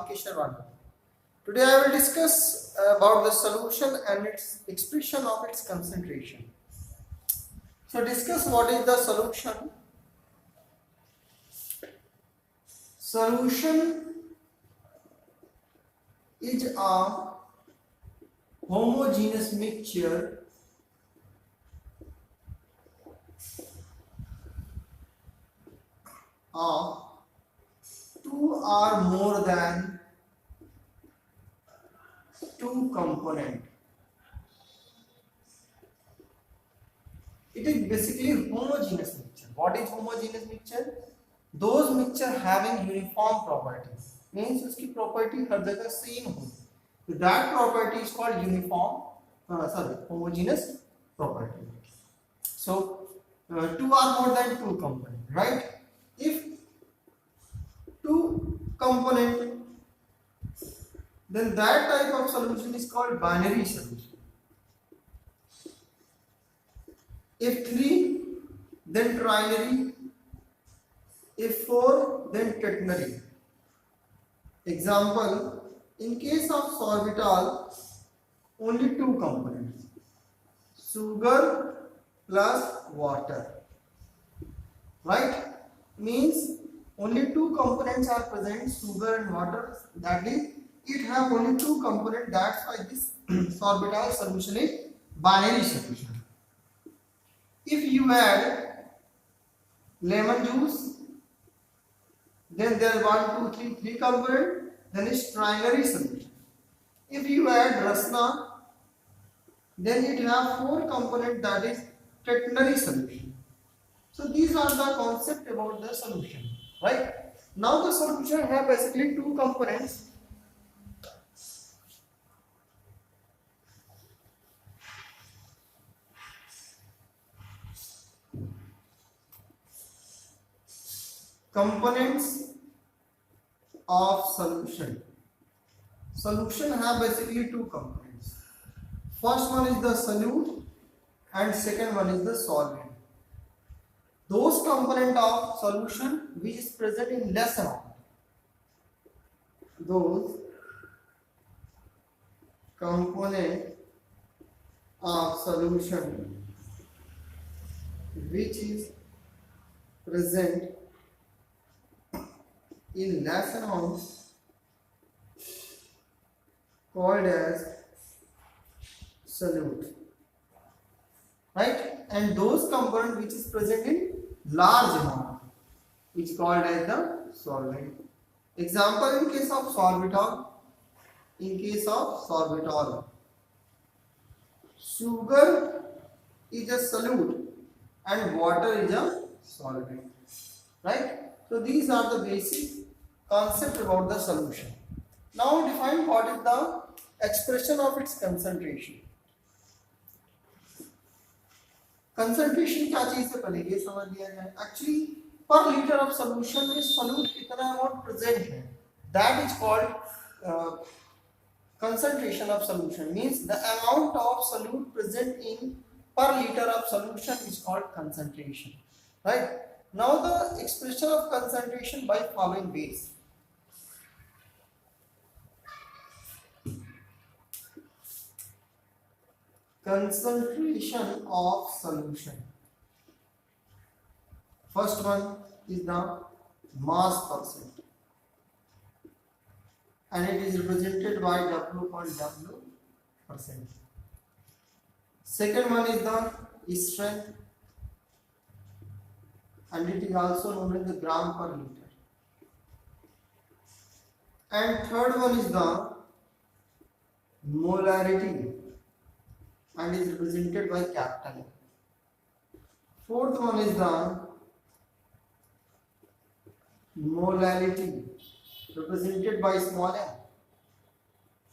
Rakesh Sharwani. Today I will discuss about the solution and its expression of its concentration. So discuss what is the solution. Solution is a homogeneous mixture of two or more than two components. It is basically homogeneous mixture. What is homogeneous mixture? Those mixture having uniform properties. Means उसकी property हर जगह same हो. So that property is called homogeneous property. So two or more than two components, right? If two component, then that type of solution is called binary solution. If three, then trinary. If four, then ternary. Example, in case of sorbitol, only two components, sugar plus water, right? Means only two components are present, sugar and water. That is, it have only two components. That's why this sorbitol solution is binary solution. If you add lemon juice, then there are 3 components, then it's trinary solution. If you add rasna, then it have 4 components, that is ternary solution. So these are the concept about the solution, right? Now the solution have basically 2 components. Components of solution. Solution have basically 2 components. First one is the solute and second one is the solvent. Those component of solution which is present in less amount, those component of solution which is present in less amount called as solute, right? And those component which is present in large amount is called as the solvent. Example, in case of sorbitol, sugar is a solute and water is a solvent, right? So these are the basic concept about the solution. Now define what is the expression of its concentration. Concentration क्या चीज है पहले ये समझ लिया जाए. Actually per liter of solution में solute कितना amount present है, that is called concentration of solution. Means the amount of solute present in per liter of solution is called concentration, right? Now the expression of concentration by following ways. Concentration of solution. First one is the mass percent, and it is represented by W/W percent. Second one is the strength, and it is also known as the gram per liter. And third one is the molarity, and is represented by capital M. Fourth one is the molality, represented by small m.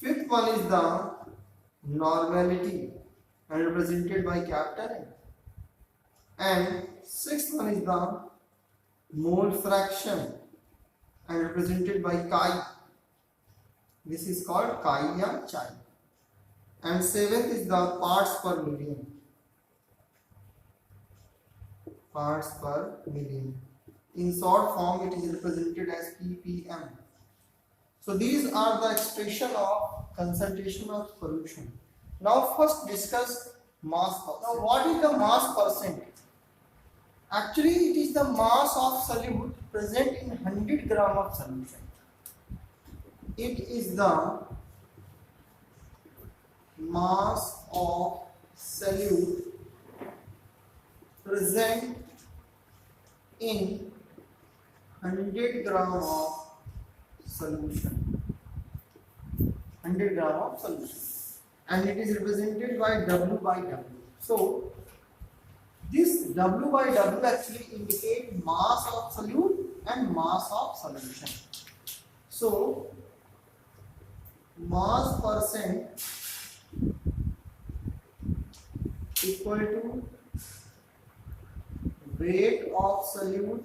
Fifth one is the normality, and represented by capital M. And sixth one is the mole fraction, and represented by chi. This is called chi ya chi. And seventh is the parts per million. Parts per million. In short form, it is represented as ppm. So these are the expression of concentration of solution. Now first discuss mass percent. Now what is the mass percent? Actually it is the mass of solute present in 100 gram of solution. It is the mass of solute present in 100 gram of solution. 100 gram of solution. And it is represented by W by W. So this W by W actually indicate mass of solute and mass of solution. So mass percent equal to weight of solute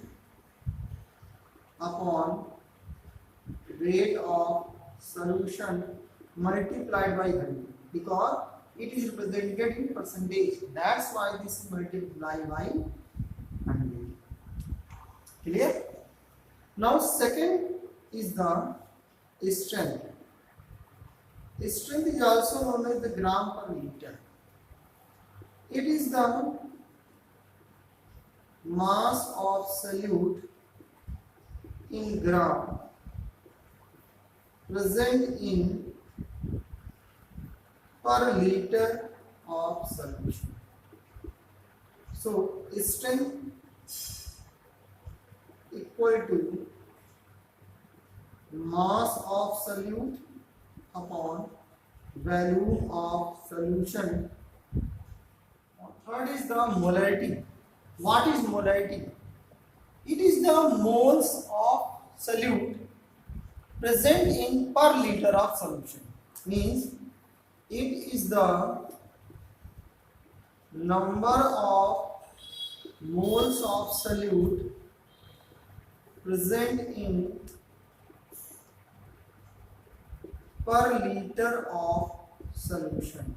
upon weight of solution multiplied by 100, because it is represented in percentage. That's why this is multiplied by 100. Clear? Now second is the strength. Strength is also known as the gram per liter. It is the mass of solute in gram present in per liter of solution. So strength equal to mass of solute upon volume of solution. Third is the molarity. What is molarity? It is the moles of solute present in per liter of solution. Means it is the number of moles of solute present in per liter of solution.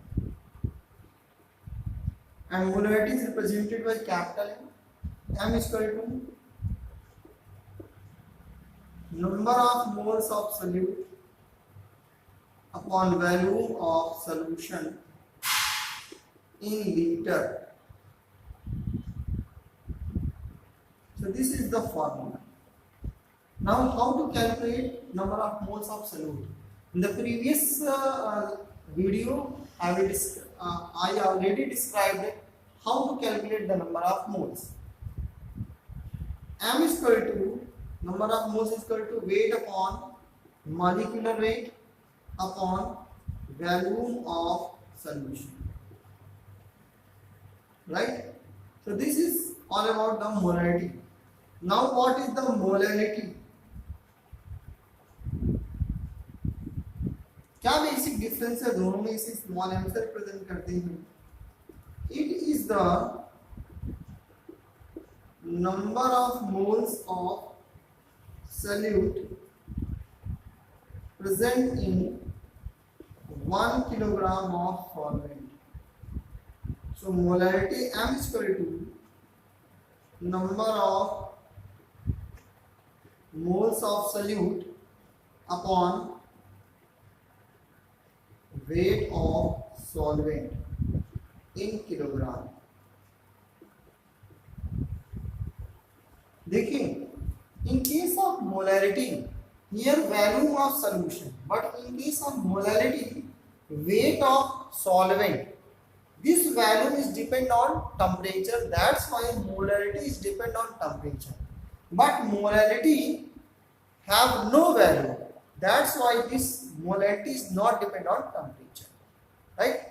And molarity is represented by capital M. M is equal to number of moles of solute upon volume of solution in liter. So this is the formula. Now how to calculate number of moles of solute? In the previous video I already described how to calculate the number of moles. M is equal to number of moles is equal to weight upon molecular weight upon volume of solution. Right? So this is all about the molarity. Now what is the molality? क्या basic difference है दोनों में? इसे small M से represent करते हैं. It is the number of moles of solute present in 1 kilogram of solvent. So molarity M is equal to number of moles of solute upon weight of solvent in kilogram. देखिए, in case of molarity, here volume of solution, but in case of molarity, weight of solvent, this volume is depend on temperature. That's why molarity is depend on temperature, but molarity have no value. That's why this molarity is not depend on temperature, right?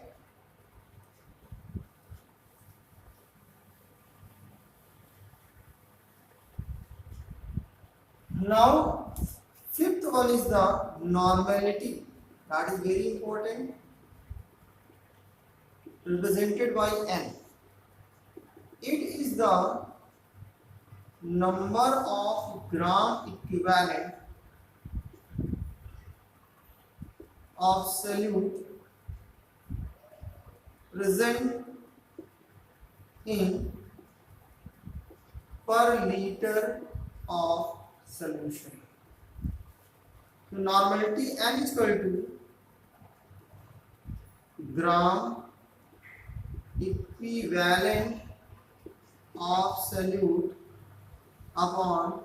Now fifth one is the normality. That is very important, represented by N. It is the number of gram equivalent of solute present in per liter of solution. तो normality N equal to gram equivalent of solute upon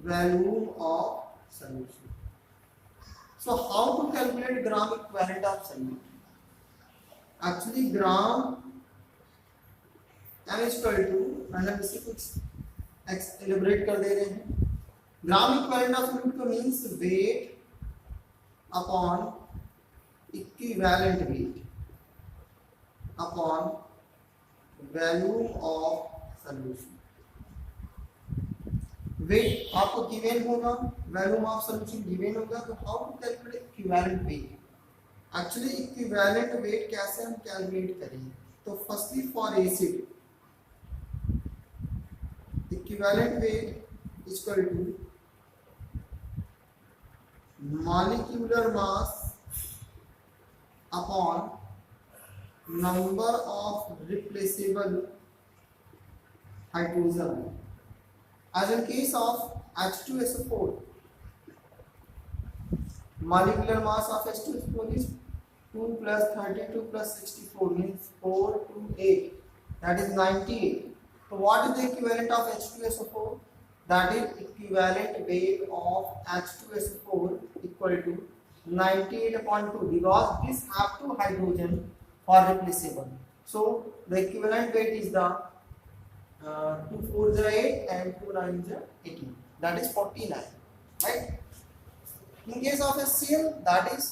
volume of solution. So how to calculate gram equivalent of solute? Actually gram m is equal to, मैंने इसे कुछ elaborate कर दे रहे हैं. ग्राम equivalent of solute का means weight upon equivalent weight upon volume of solution. Weight आपको given होगा, volume of solution given होगा, तो how to calculate equivalent weight. Actually equivalent weight कैसे हम कैलकुलेट करेंगे? तो firstly for acid equivalent weight equal to molecular mass upon number of replaceable hydrogen. As in case of H2SO4, molecular mass of H2SO4 is 2 plus 32 plus 64 means 4 to 8, that is 98. So what is the equivalent of H2SO4? That is equivalent weight of H2SO4 equal to 98 upon 2, because this have two hydrogen or replaceable. So the equivalent weight is the 2 4s are 8 and 2 9s are 18. That is 49. Right? In case of HCl, that is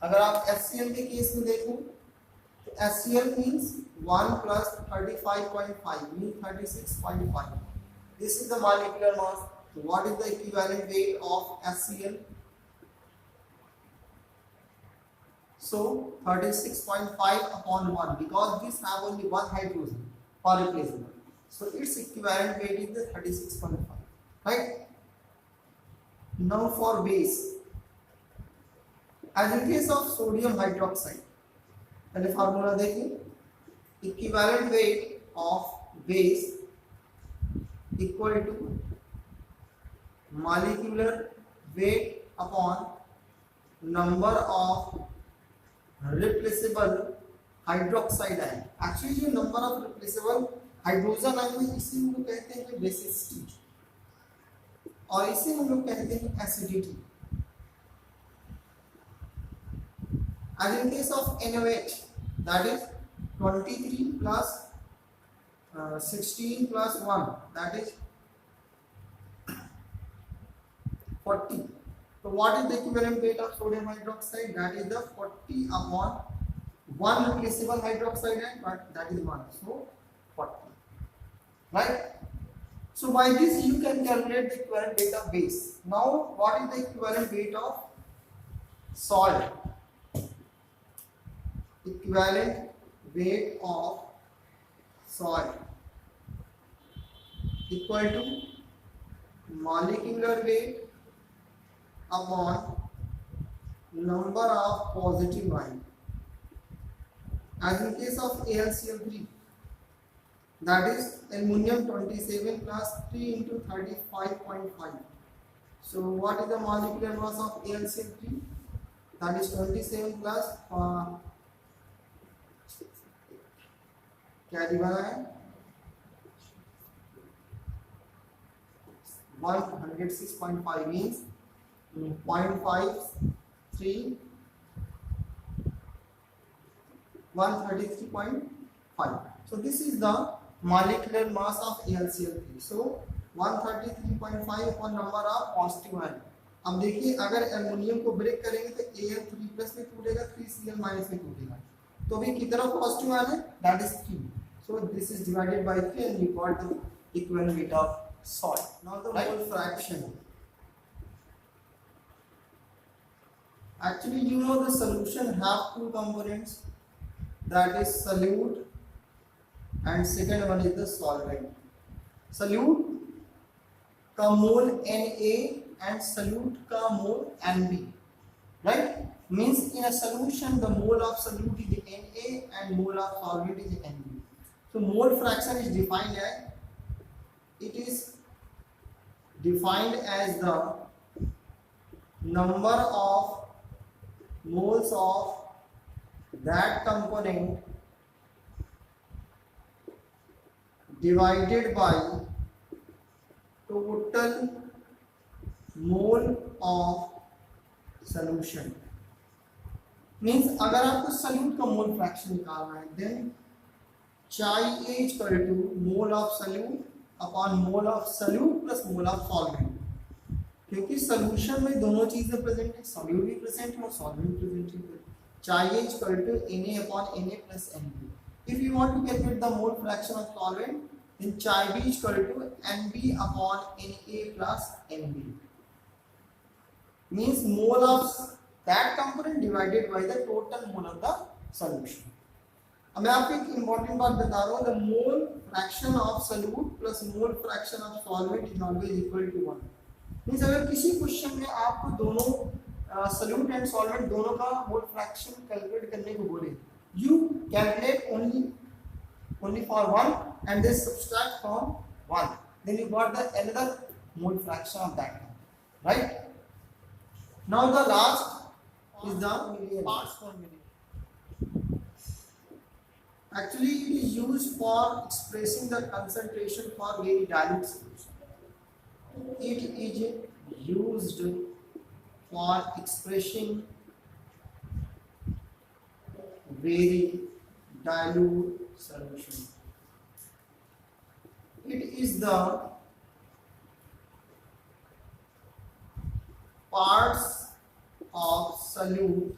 अगर आप HCl के case में देखो तो HCl means 1 plus 35.5 means 36.5. This is the molecular mass. So what is the equivalent weight of HCl? So 36.5 upon 1, because this have only one hydrogen for replaceable. So its equivalent weight is the 36.5. Right? Now for base, as in case of sodium hydroxide, पहले formula देखिए. Equivalent weight of base equal to molecular weight upon number of replaceable hydroxide ion. Actually जो number of replaceable hydrogen ion है इसे हम लोग कहते हैं basicity और इसे हम लोग कहते हैं acidity. As in case of NaOH, that is 23 plus 16 plus 1, that is 40. So what is the equivalent weight of sodium hydroxide? That is the 40 upon 1 replaceable hydroxide ion, but that is 1. So 40. Right? So by this you can calculate the equivalent weight of base. Now what is the equivalent weight of salt? Equivalent weight of salt equal to molecular weight upon number of positive ion. As in case of AlCl3, that is aluminum 27 plus 3 into 35.5. So what is the molecular mass of AlCl3? That is 27 plus क्या दिखाना है 106.5 means 0.53 133.5. So this is the molecular mass of AlCl3. So 133.5 upon number of positive ion. अब देखिए अगर aluminium को break करेंगे तो Al3 plus में टूटेगा 3Cl माइनस में टूटेगा तो भी कितना पॉजिटिव आना है that is 3. So this is divided by 3 and you got the equivalent weight of salt. Now the mole fraction. Actually you know the solution have two components, that is solute and second one is the solvent. Solute का मोल Na and solute का मोल Nb, right? Means in a solution the mole of solute is Na and mole of solvent is Nb. So mole fraction is defined as the number of moles of that component divided by total mole of solution. Means अगर आपको solute का mole fraction निकालना है then chi A equal to mole of solute upon mole of solute plus mole of solvent, क्योंकि solution में दोनों चीजें present है, सॉल्यूट भी प्रेजेंट है और सॉल्वेंट प्रेजेंट है. chi A equal to Na upon Na plus Nb. if you want to calculate the mole fraction of solvent then chi B equal to Nb upon Na plus Nb means mole of that component divided by the total mole of the solution. अब मैं आपको एक important बात बता रहा हूँ, the mole fraction of solute plus mole fraction of solvent is always equal to 1. Means अगर किसी क्वेश्चन में आपको दोनों solute and solvent दोनों का mole fraction कैलकुलेट करने को बोले, you calculate only for one and then subtract from 1, then you got the another mole fraction of that one, right? Now the last is the parts per million. Actually, it is used for expressing the concentration for very dilute solution. It is used for expressing very dilute solution. It is the parts of solute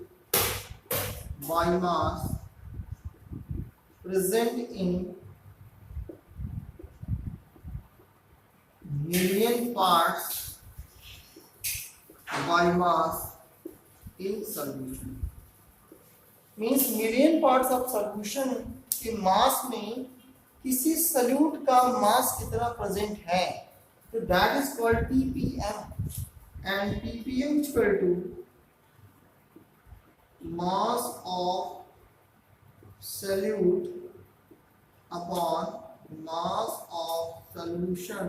by mass present in million parts by mass in solution. Means million parts of solution के मास में किसी salute का मास कितना present है, तो that is called ppm and ppm is equal to mass of solute upon mass of solution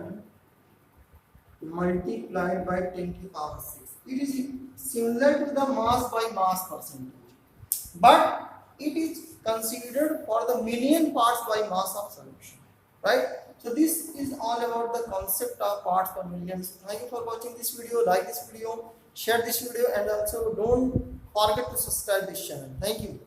multiplied by 10 to the power 6. It is similar to the mass by mass percentage, but it is considered for the million parts by mass of solution, right? So this is all about the concept of parts per million. Thank you for watching this video. Like this video, share this video, and also don't forget to subscribe this channel. Thank you.